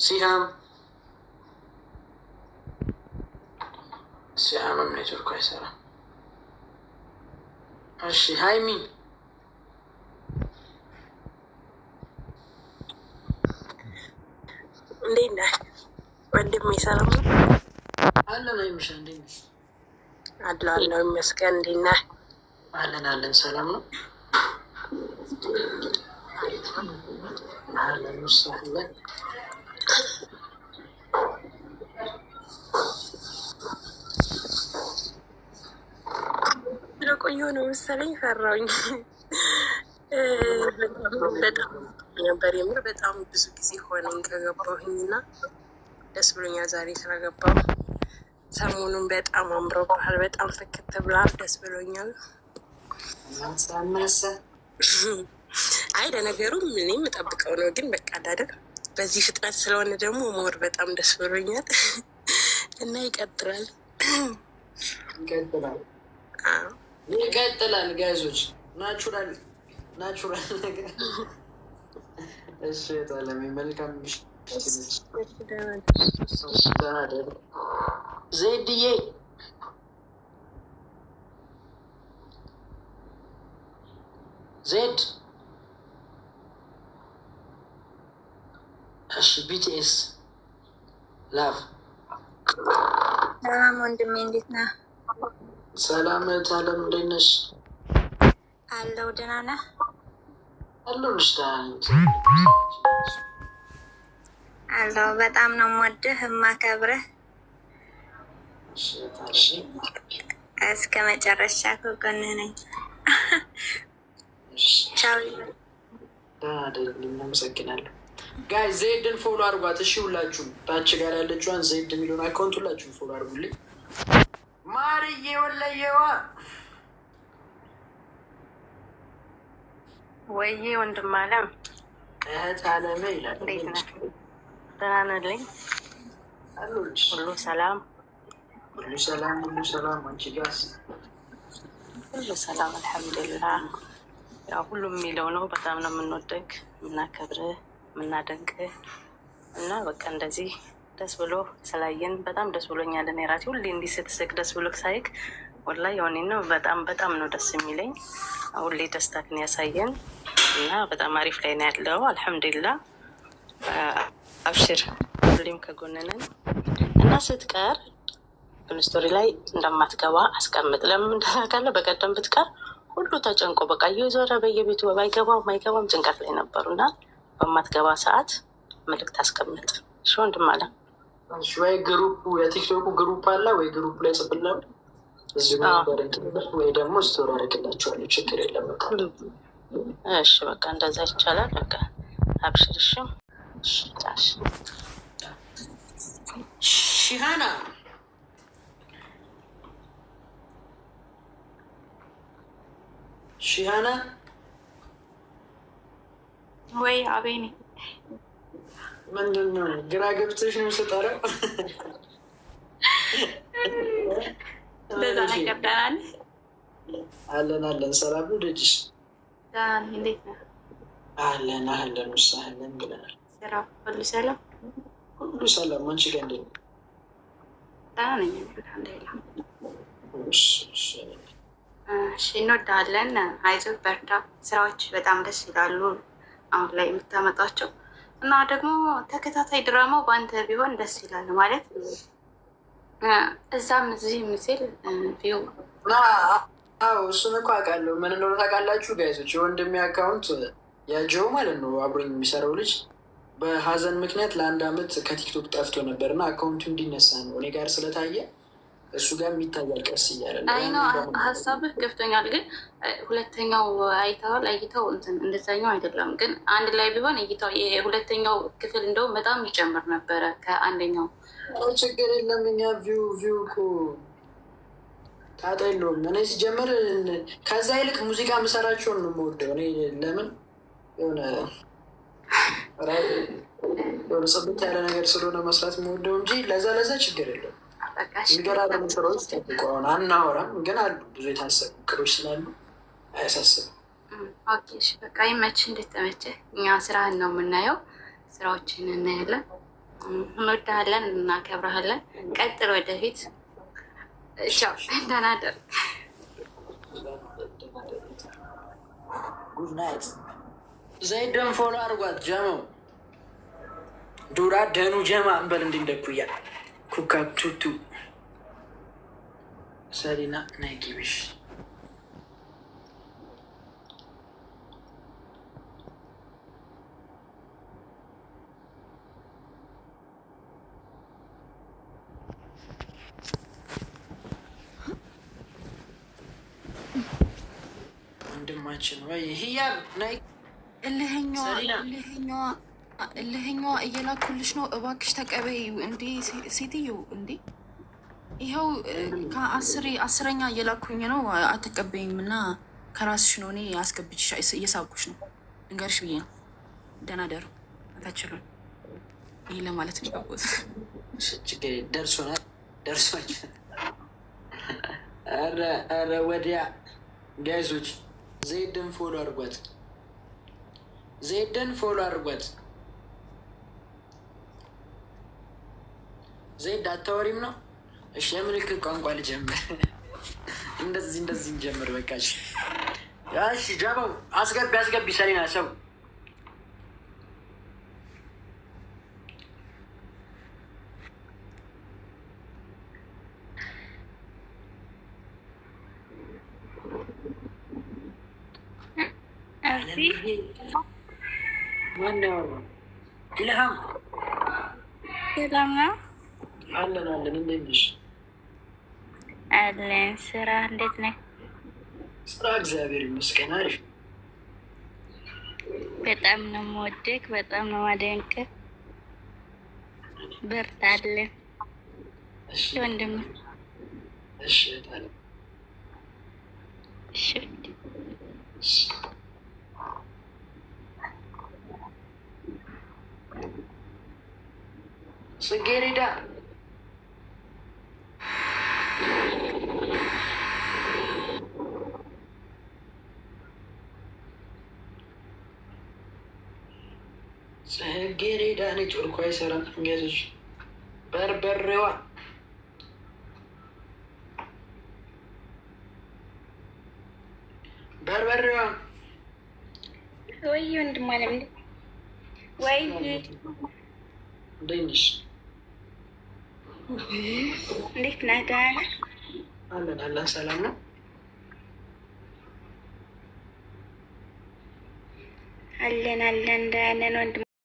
ሲያምም ኔትወርኩ አይሰራም። እሺ ሀይሚ እንዴት ነህ ወንድሜ? ሰላም ነው አለን። አይምሻ እንዴት ነሽ? አለሁ ይመስገን። እንዴት ነህ? አለን ሰላም ነው አለን። ውሳለን ለቆየ ነው መሰለኝ ፈራሁኝ። በጣም ነበር የምር በጣም ብዙ ጊዜ ሆነኝ ከገባሁኝ እና ደስ ብሎኛል ዛሬ ስለገባሁ። ሰሞኑን በጣም አምሮብሃል፣ በጣም ፍክት ብሏል። ደስ ብሎኛል። አይ ለነገሩ እኔም የምጠብቀው ነው፣ ግን በቃ አይደል በዚህ ፍጥነት ስለሆነ ደግሞ ሞር በጣም ደስ ብሎኛል እና ይቀጥላል። ጋይዞች ናቹራል ነገር እሱ የጣለሚ መልካም ዜድዬ ዜድ እሺ ቢቲኤስ ላቭ ሰላም ወንድሜ እንዴት ነህ? ሰላም ታለም እንዴት ነሽ? አለው ደህና ነህ? አለሁልሽ። አለው በጣም ነው የምወድህ የማከብርህ እስከ መጨረሻ ከጎንህ ነኝ። ቻው። እናመሰግናለሁ። ጋይ ዜድን ፎሎ አድርጓት እሺ። ሁላችሁም ታች ጋር ያለችዋን ዜድ የሚለውን አካውንት ሁላችሁም ፎሎ አድርጉልኝ። ማርዬ ወለየዋ ወይዬ ወንድም አለም እህት አለመ ይላል። እንዴት ነህ? ደህና ነልኝ። አሉልሽ ሁሉ ሰላም ሁሉ ሰላም ሁሉ ሰላም። አንቺ ጋስ ሁሉ ሰላም አልሐምዱሊላህ። ያው ሁሉም የሚለው ነው። በጣም ነው የምንወደግ የምናከብርህ የምናደንቅህ እና በቃ እንደዚህ ደስ ብሎ ስላየን በጣም ደስ ብሎኛል። እኔ ራሴ ሁሌ እንዲህ ስትስቅ ደስ ብሎ ሳይክ ወላሂ የሆኔ ነው በጣም ነው ደስ የሚለኝ። ሁሌ ደስታክን ያሳየን እና በጣም አሪፍ ላይ ነው ያለው። አልሐምዱሊላህ አብሽር፣ ሁሌም ከጎንነን እና ስትቀር ስቶሪ ላይ እንደማትገባ አስቀምጥ። ለምን እንደታውቃለህ? በቀደም ብትቀር ሁሉ ተጨንቆ በቃ እየዞረ በየቤቱ ማይገባም ጭንቀት ላይ ነበሩ እና በማትገባ ሰዓት መልዕክት አስቀምጥ። እሺ ወንድም አለ ወይ ግሩፕ የቲክቶኩ ግሩፕ አለ ወይ ግሩፕ ላይ ጽፍለው እዚህ ወይ ደግሞ ስቶሪ አደርግላቸዋለሁ። ችግር የለም። እሺ በቃ እንደዛ ይቻላል። በቃ አብሽር። እሺ ሺሃና ወይ አቤኔ ምንድን ነው ግራ ገብተሽ ነው ስጠራው? እንደዛ ነገር ደህና ነህ? አለን ሰላም ነው ደጅሽ? ደህና ነህ? እንዴት ነህ? አለን ውሳለን ብለናል። ስራ ሁሉ ሰላም? ሁሉ ሰላም። አንቺ ጋር እንዴት ነው? ደህና ነኝ አልሐምዱሊላህ። እሺ እንወዳለን። አይዞህ በርታ። ስራዎች በጣም ደስ ይላሉ አሁን ላይ የምታመጣቸው እና ደግሞ ተከታታይ ድራማው በአንተ ቢሆን ደስ ይላል። ማለት እዛም እዚህ ምስል ቪው እሱን እኮ አውቃለሁ። ምን እንደሆነ ታውቃላችሁ ጋይዞች? የወንድሜ አካውንት ያጆ ማለት ነው አብሮኝ የሚሰራው ልጅ በሀዘን ምክንያት ለ1 አመት ከቲክቶክ ጠፍቶ ነበር እና አካውንቱ እንዲነሳ ነው እኔ ጋር ስለታየ እሱ ጋር የሚታያል ቀስ እያለ ሀሳብህ ገብቶኛል። ግን ሁለተኛው እይታው እንደዛኛው አይደለም። ግን አንድ ላይ ቢሆን እይታው የሁለተኛው ክፍል እንደውም በጣም ይጨምር ነበረ ከአንደኛው። ችግር የለም። እኛ ቪው እኮ ጣጣ የለውም። እኔ ሲጀምር ከዛ ይልቅ ሙዚቃ ምሰራቸውን ነው የምወደው። እኔ ለምን የሆነ ጽብት ያለ ነገር ስለሆነ መስራት የምወደው እንጂ ለዛ ችግር የለውም። የሚገራረሙ ስራዎች ጠብቁ። አሁን አናወራም፣ ግን አሉ ብዙ የታሰቡ እቅዶች ስላሉ አያሳስብም። በቃ ይመችህ። እንዴት ተመቸህ? እኛ ስራህን ነው የምናየው፣ ስራዎችን እናያለን። እንወድሃለን፣ እናከብረሃለን። ቀጥል ወደፊት። ቻው፣ ደህና ደር። ጉድ ናይት። ዘይደን ፎሎ አድርጓት ጀመው ዱራ ደኑ ጀማ እንበል እንዲንደኩያ ኩካብ ቱቱ ሰሊና ናይኪቢሽ ወንድማችን ወይ ህያብ ናይ እልህኛዋ እየላኩልሽ ነው። እባክሽ ተቀበይ። እንዴ ሴትዮ እንዴ! ይኸው አስረኛ እየላኩኝ ነው። አትቀበይም እና ከራስሽ ነው። እኔ አስገብች እየሳብኩሽ ነው። እንገርሽ ብዬ ነው። ደህና ደሩ አታችሉን። ይህ ለማለት ነው የገቡት። ደርሶናል። ኧረ ወዲያ ጋይዞች ዘይደን ፎሎ አድርጓት። ዘይድ አታወሪም ነው? እሺ የምልክት ቋንቋ ልጀምር። እንደዚህ እንጀምር። በቃ እሺ ጀበው አስገቢ ሰሊና ሰው ኢልሃም ሰላም ነው? አለን። እንዴት ነሽ? አለን። ስራ እንዴት ነህ? ስራ እግዚአብሔር ይመስገን አሪፍ። በጣም ነው የምወደቅ፣ በጣም ነው የማደንቅህ። በርታለን ወንድም። እሺ ጽጌረዳ ነች። ወርኳ አይሰራም። እንገዝሽ በርበሬዋ ወይ ወንድም አለም ወይ እንዴት ነሽ? እንዴት ነህ? ደህና ነህ? አለን። ሰላም ነው አለን። ደህና ነን ወንድም